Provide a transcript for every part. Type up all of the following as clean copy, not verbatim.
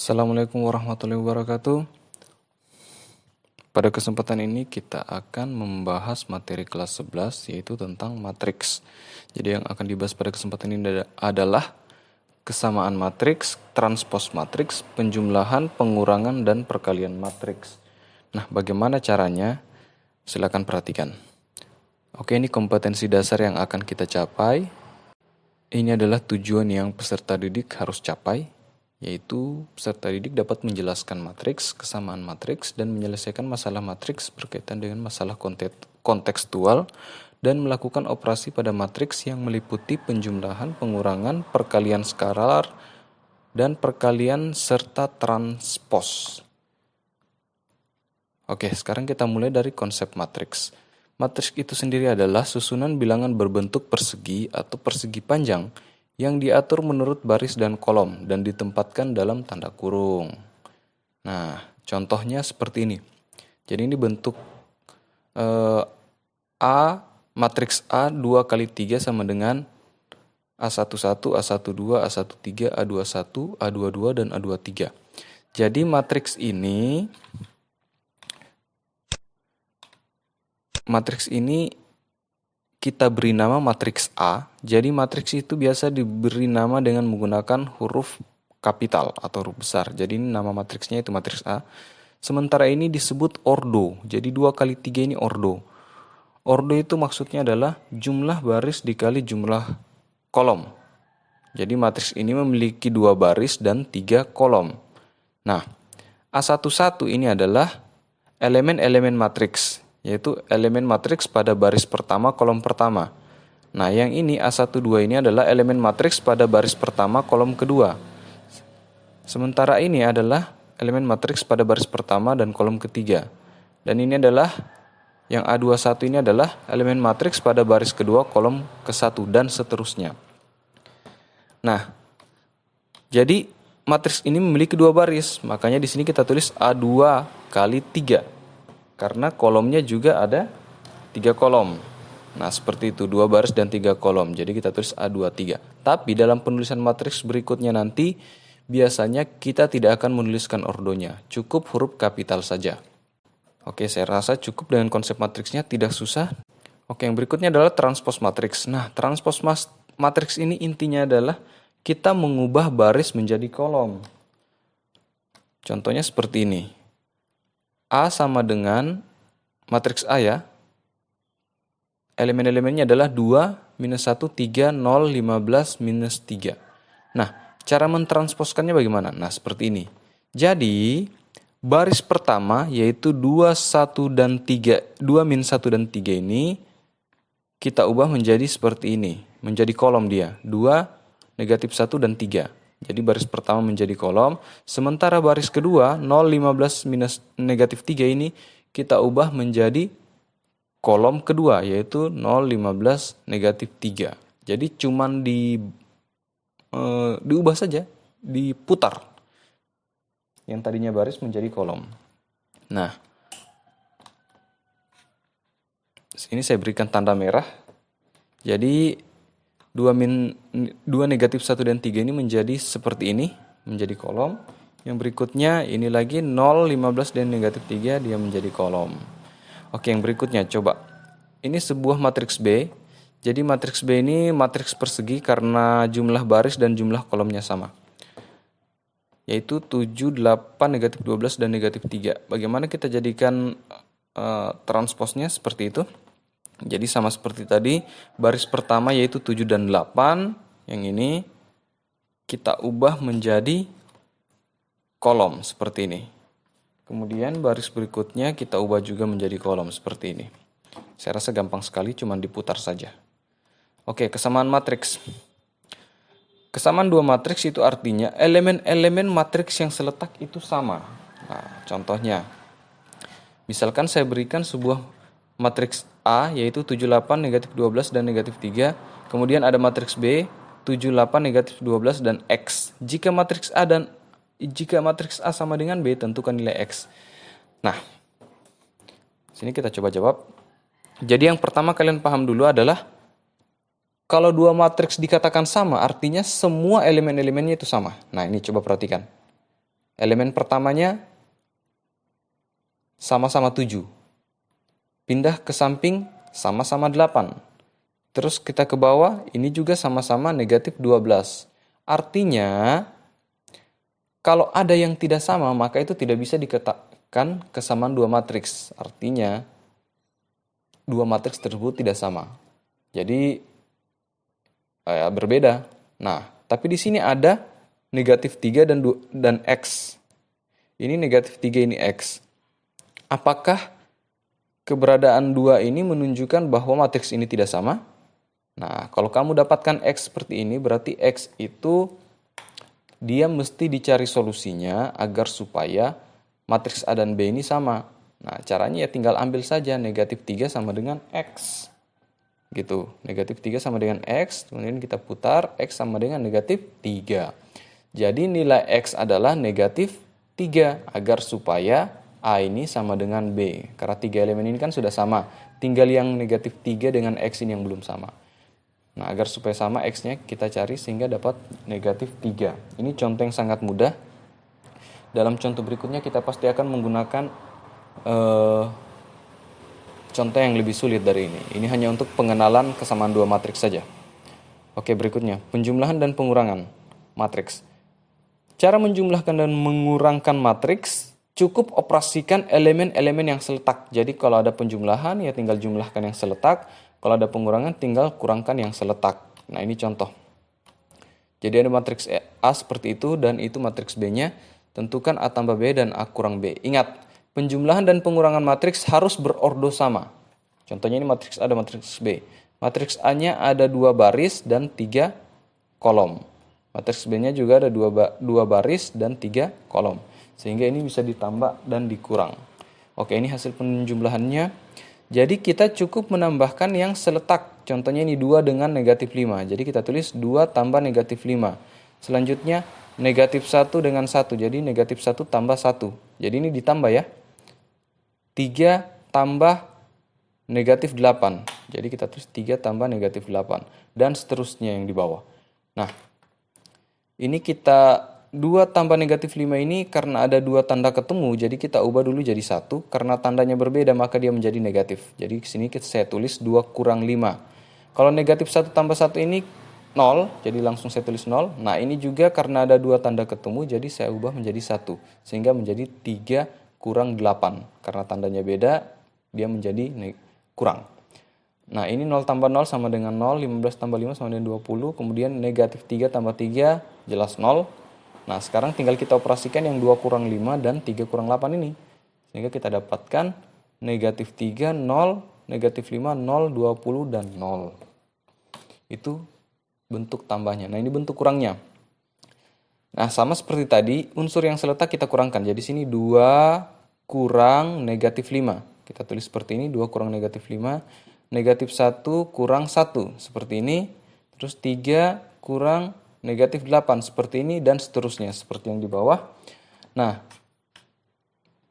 Assalamualaikum warahmatullahi wabarakatuh. Pada kesempatan ini kita akan membahas materi kelas 11 yaitu tentang matriks. Jadi yang akan dibahas pada kesempatan ini adalah kesamaan matriks, transpos matriks, penjumlahan, pengurangan, dan perkalian matriks. Nah, bagaimana caranya? Silakan perhatikan. Oke, ini kompetensi dasar yang akan kita capai. Ini adalah tujuan yang peserta didik harus capai, yaitu peserta didik dapat menjelaskan matriks, kesamaan matriks, dan menyelesaikan masalah matriks berkaitan dengan masalah kontekstual dan melakukan operasi pada matriks yang meliputi penjumlahan, pengurangan, perkalian skalar, dan perkalian serta transpos. Oke, sekarang kita mulai dari konsep matriks. Matriks itu sendiri adalah susunan bilangan berbentuk persegi atau persegi panjang yang diatur menurut baris dan kolom dan ditempatkan dalam tanda kurung. Nah, contohnya seperti ini. Jadi ini bentuk matriks A 2 kali 3 sama dengan A11, A12, A13, A21, A22, dan A23. Jadi matriks ini kita beri nama matriks A. Jadi matriks itu biasa diberi nama dengan menggunakan huruf kapital atau huruf besar. Jadi ini nama matriksnya itu matriks A. Sementara ini disebut ordo. Jadi 2 kali 3 ini ordo. Ordo itu maksudnya adalah jumlah baris dikali jumlah kolom. Jadi matriks ini memiliki 2 baris dan 3 kolom. Nah, A11 ini adalah elemen-elemen matriks, yaitu elemen matriks pada baris pertama kolom pertama. Nah, yang ini A12 ini adalah elemen matriks pada baris pertama kolom kedua. Sementara ini adalah elemen matriks pada baris pertama dan kolom ketiga. Dan ini adalah yang A21 ini adalah elemen matriks pada baris kedua kolom ke-1 dan seterusnya. Nah, jadi matriks ini memiliki 2 baris, makanya di sini kita tulis A2 kali 3. Karena kolomnya juga ada 3 kolom. Nah, seperti itu, 2 baris dan 3 kolom. Jadi kita tulis A23. Tapi dalam penulisan matriks berikutnya nanti, biasanya kita tidak akan menuliskan ordonya. Cukup huruf kapital saja. Oke, saya rasa cukup dengan konsep matriksnya, tidak susah. Oke, yang berikutnya adalah transpos matriks. Nah, transpos matriks ini intinya adalah kita mengubah baris menjadi kolom. Contohnya seperti ini. A sama dengan matriks A ya. Elemen-elemennya adalah 2, minus 1, 3, 0, 15, minus 3. Nah, cara mentransposkannya bagaimana? Nah, seperti ini. Jadi, baris pertama yaitu 2, 1, dan 3, 2, min 1, dan 3 ini kita ubah menjadi seperti ini. Menjadi kolom dia. 2, negatif 1, dan 3. Jadi baris pertama menjadi kolom, sementara baris kedua 0, 15, minus negatif 3 ini kita ubah menjadi kolom kedua yaitu 0, 15, negatif 3. Jadi cuman diubah saja, diputar. Yang tadinya baris menjadi kolom. Nah, ini saya berikan tanda merah. Jadi 2 negatif 1 dan 3 ini menjadi seperti ini, menjadi kolom. Yang berikutnya ini lagi 0, 15 dan negatif 3 dia menjadi kolom. Oke, yang berikutnya coba. Ini sebuah matriks B. Jadi matriks B ini matriks persegi karena jumlah baris dan jumlah kolomnya sama. Yaitu 7, 8, negatif 12 dan negatif 3. Bagaimana kita jadikan transposnya seperti itu? Jadi sama seperti tadi, baris pertama yaitu 7 dan 8, yang ini kita ubah menjadi kolom seperti ini. Kemudian baris berikutnya kita ubah juga menjadi kolom seperti ini. Saya rasa gampang sekali, cuma diputar saja. Oke, kesamaan matriks. Kesamaan 2 matriks itu artinya elemen-elemen matriks yang seletak itu sama. Nah, contohnya, misalkan saya berikan sebuah matriks A yaitu 78, negatif 12, dan negatif 3. Kemudian ada matriks B, 78, negatif 12, dan X. Jika matriks A sama dengan B, tentukan nilai X. Nah, sini kita coba jawab. Jadi yang pertama kalian paham dulu adalah kalau 2 matriks dikatakan sama, artinya semua elemen-elemennya itu sama. Nah, ini coba perhatikan. Elemen pertamanya sama-sama 7. Pindah ke samping sama-sama 8. Terus kita ke bawah, ini juga sama-sama negatif 12. Artinya, kalau ada yang tidak sama, maka itu tidak bisa dikatakan kesamaan dua matriks. Artinya, dua matriks tersebut tidak sama. Jadi, berbeda. Nah, tapi di sini ada negatif 3 dan X. Ini negatif 3, ini X. Apakah keberadaan 2 ini menunjukkan bahwa matriks ini tidak sama? Nah, kalau kamu dapatkan X seperti ini, berarti X itu dia mesti dicari solusinya agar supaya matriks A dan B ini sama. Nah, caranya ya tinggal ambil saja negatif 3 sama dengan X. Gitu, negatif 3 sama dengan X, kemudian kita putar, X sama dengan negatif 3. Jadi nilai X adalah negatif 3, agar supaya A ini sama dengan B. Karena 3 elemen ini kan sudah sama, tinggal yang negatif 3 dengan X ini yang belum sama. Nah, agar supaya sama X-nya kita cari sehingga dapat negatif 3. Ini contoh yang sangat mudah. Dalam contoh berikutnya kita pasti akan menggunakan contoh yang lebih sulit dari ini. Ini hanya untuk pengenalan kesamaan dua matriks saja. Oke, berikutnya. Penjumlahan dan pengurangan matriks. Cara menjumlahkan dan mengurangkan matriks, cukup operasikan elemen-elemen yang seletak. Jadi kalau ada penjumlahan, ya tinggal jumlahkan yang seletak. Kalau ada pengurangan, tinggal kurangkan yang seletak. Nah, ini contoh. Jadi ada matriks A seperti itu, dan itu matriks B-nya. Tentukan A tambah B dan A kurang B. Ingat, penjumlahan dan pengurangan matriks harus berordo sama. Contohnya ini matriks A dan matriks B. Matriks A-nya ada 2 baris dan 3 kolom. Matriks B-nya juga ada 2 baris dan 3 kolom. Sehingga ini bisa ditambah dan dikurang. Oke, ini hasil penjumlahannya. Jadi kita cukup menambahkan yang seletak. Contohnya ini 2 dengan negatif 5. Jadi kita tulis 2 tambah negatif 5. Selanjutnya negatif 1 dengan 1. Jadi negatif 1 tambah 1. Jadi ini ditambah ya. 3 tambah negatif 8. Jadi kita tulis 3 tambah negatif 8. Dan seterusnya yang di bawah. Nah, ini kita 2 tambah negatif 5 ini karena ada 2 tanda ketemu. Jadi kita ubah dulu jadi 1. Karena tandanya berbeda maka dia menjadi negatif. Jadi sini saya tulis 2 kurang 5. Kalau negatif 1 tambah 1 ini 0. Jadi langsung saya tulis 0. Nah, ini juga karena ada 2 tanda ketemu. Jadi saya ubah menjadi 1. Sehingga menjadi 3 kurang 8. Karena tandanya beda, dia menjadi kurang. Nah, ini 0 tambah 0 sama dengan 0, 15 tambah 5 sama dengan 20, kemudian negatif 3 tambah 3 jelas 0. Nah, sekarang tinggal kita operasikan yang 2 kurang 5 dan 3 kurang 8 ini. Sehingga kita dapatkan negatif 3, 0, negatif 5, 0, 20, dan 0. Itu bentuk tambahnya. Nah, ini bentuk kurangnya. Nah, sama seperti tadi, unsur yang seletak kita kurangkan. Jadi sini 2 kurang negatif 5. Kita tulis seperti ini, 2 kurang negatif 5. Negatif 1 kurang 1. Seperti ini. Terus 3 kurang negatif 8. Seperti ini dan seterusnya. Seperti yang di bawah. Nah,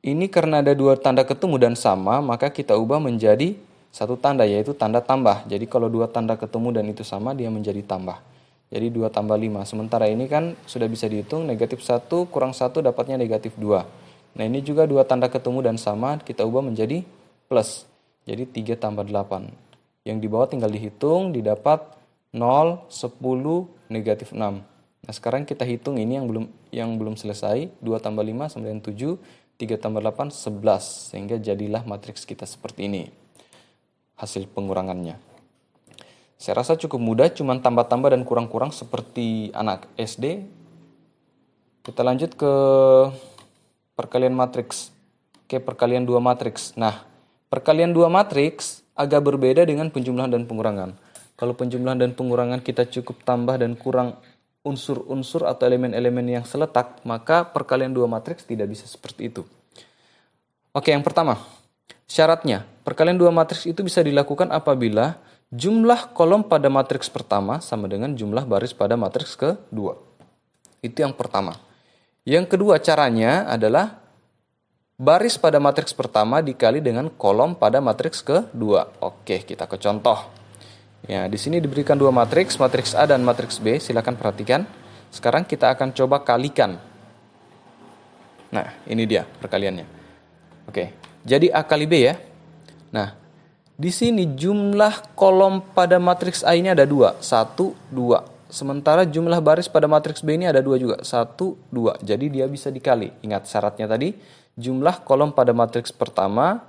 ini karena ada 2 tanda ketemu dan sama, maka kita ubah menjadi 1 tanda, yaitu tanda tambah. Jadi kalau 2 tanda ketemu dan itu sama, dia menjadi tambah. Jadi 2 tambah 5. Sementara ini kan sudah bisa dihitung, negatif 1 kurang 1 dapatnya negatif 2. Nah, ini juga 2 tanda ketemu dan sama, kita ubah menjadi plus. Jadi 3 tambah 8. Yang di bawah tinggal dihitung, didapat 0, 10, negatif 6. Nah, sekarang kita hitung ini yang belum selesai. 2 tambah 5 sama dengan 7, 3 tambah 8, 11. Sehingga jadilah matriks kita seperti ini. Hasil pengurangannya. Saya rasa cukup mudah, cuma tambah-tambah dan kurang-kurang seperti anak SD. Kita lanjut ke perkalian matriks. Oke, perkalian 2 matriks. Nah, perkalian 2 matriks agak berbeda dengan penjumlahan dan pengurangan. Kalau penjumlahan dan pengurangan kita cukup tambah dan kurang unsur-unsur atau elemen-elemen yang seletak, maka perkalian 2 matriks tidak bisa seperti itu. Oke, yang pertama, syaratnya, perkalian 2 matriks itu bisa dilakukan apabila jumlah kolom pada matriks pertama sama dengan jumlah baris pada matriks kedua. Itu yang pertama. Yang kedua caranya adalah baris pada matriks pertama dikali dengan kolom pada matriks kedua. Oke, kita ke contoh. Ya, di sini diberikan 2 matriks, matriks A dan matriks B. Silakan perhatikan. Sekarang kita akan coba kalikan. Nah, ini dia perkaliannya. Oke, jadi A kali B ya. Nah, di sini jumlah kolom pada matriks A ini ada 2, 1, 2. Sementara jumlah baris pada matriks B ini ada 2 juga, 1, 2. Jadi dia bisa dikali. Ingat syaratnya tadi, jumlah kolom pada matriks pertama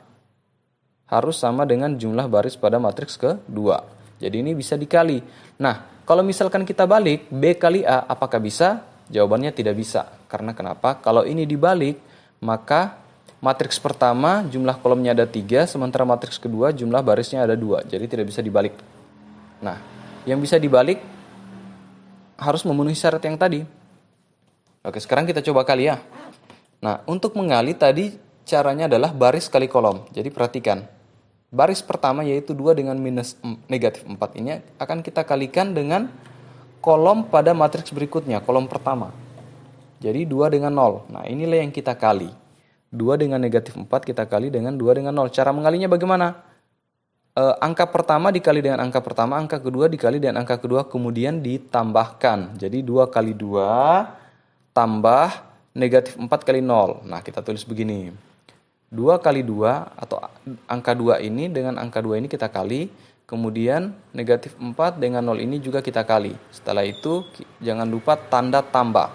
harus sama dengan jumlah baris pada matriks kedua. Jadi ini bisa dikali. Nah, kalau misalkan kita balik B kali A, apakah bisa? Jawabannya tidak bisa. Karena kenapa? Kalau ini dibalik, maka matriks pertama jumlah kolomnya ada 3, sementara matriks kedua jumlah barisnya ada 2. Jadi tidak bisa dibalik. Nah, yang bisa dibalik harus memenuhi syarat yang tadi. Oke, sekarang kita coba kali ya. Nah, untuk mengali tadi caranya adalah baris kali kolom. Jadi perhatikan. Baris pertama yaitu 2 dengan negatif 4 ini akan kita kalikan dengan kolom pada matriks berikutnya, kolom pertama. Jadi 2 dengan 0. Nah, inilah yang kita kali. 2 dengan negatif 4 kita kali dengan 2 dengan 0. Cara mengalinya bagaimana? Angka pertama dikali dengan angka pertama, angka kedua dikali dengan angka kedua, kemudian ditambahkan. Jadi 2 kali 2 tambah negatif 4 kali 0. Nah, kita tulis begini. 2 kali 2 atau angka 2 ini dengan angka 2 ini kita kali. Kemudian negatif 4 dengan 0 ini juga kita kali. Setelah itu jangan lupa tanda tambah.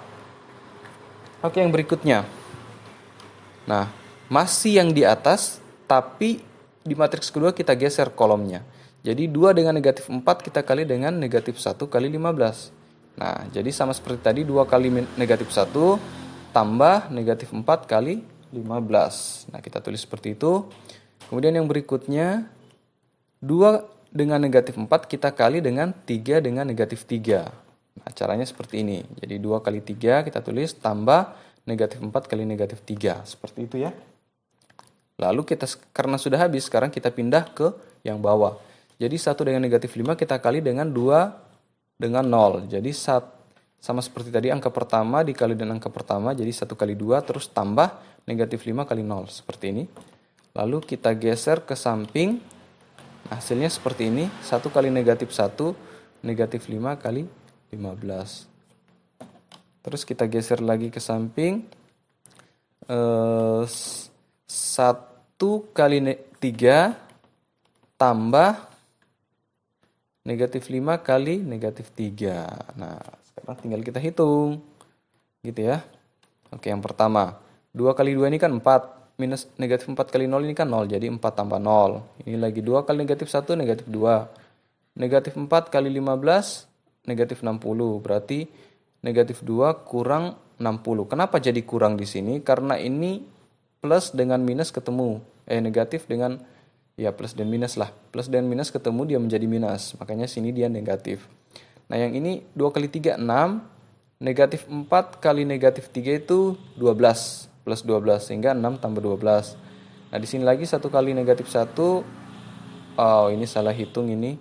Oke, yang berikutnya. Nah, masih yang di atas, tapi di matriks kedua kita geser kolomnya. Jadi 2 dengan negatif 4 kita kali dengan negatif 1 kali 15. Nah, jadi sama seperti tadi 2 kali negatif 1 tambah negatif 4 kali 15. Nah, kita tulis seperti itu. Kemudian yang berikutnya 2 dengan negatif 4 kita kali dengan 3 dengan negatif 3. Nah, caranya seperti ini. Jadi 2 kali 3 kita tulis tambah negatif 4 kali negatif 3. Seperti itu ya. Lalu kita, karena sudah habis, sekarang kita pindah ke yang bawah. Jadi 1 dengan negatif 5 kita kali dengan 2 dengan 0. Jadi sama seperti tadi angka pertama dikali dengan angka pertama, jadi 1 kali 2 terus tambah negatif 5 kali 0. Seperti ini. Lalu kita geser ke samping. Hasilnya seperti ini. 1 kali negatif 1, negatif 5 kali 15. Terus kita geser lagi ke samping. 1 kali 3 tambah negatif 5 kali negatif 3. Nah, sekarang tinggal kita hitung. Gitu ya. Oke, yang pertama. 2 kali 2 ini kan 4. Minus negatif 4 kali 0 ini kan 0. Jadi 4 tambah 0. Ini lagi 2 kali negatif 1, negatif 2. Negatif 4 kali 15, negatif 60. Berarti negatif 2 kurang 60. Kenapa jadi kurang di sini? Karena ini plus dengan minus ketemu. Negatif dengan, ya plus dan minus lah. Plus dan minus ketemu dia menjadi minus. Makanya sini dia negatif. Nah, yang ini 2 kali 3, 6. Negatif 4 kali negatif 3 itu 12. Plus 12. Sehingga 6 tambah 12. Nah, di sini lagi 1 kali negatif 1. Oh, ini salah hitung ini.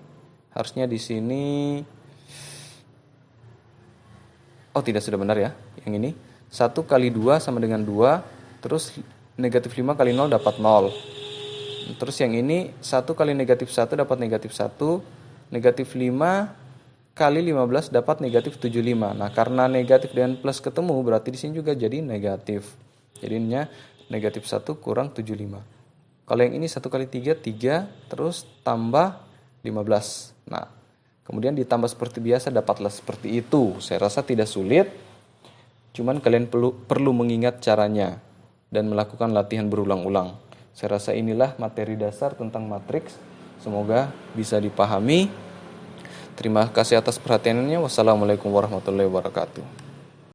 Harusnya di sini. Oh, tidak, sudah benar ya. Yang ini 1 kali 2 sama dengan 2. Terus negatif 5 kali 0 dapat 0. Terus yang ini 1 kali negatif 1 dapat negatif 1. Negatif 5 kali 15 dapat negatif 75. Nah, karena negatif dan plus ketemu berarti di sini juga jadi negatif. Jadinya negatif 1 kurang 75. Kalau yang ini 1 kali 3, 3 terus tambah 15. Nah, kemudian ditambah seperti biasa dapatlah seperti itu. Saya rasa tidak sulit. Cuman kalian perlu mengingat caranya dan melakukan latihan berulang-ulang. Saya rasa inilah materi dasar tentang matriks. Semoga bisa dipahami. Terima kasih atas perhatiannya. Wassalamualaikum warahmatullahi wabarakatuh.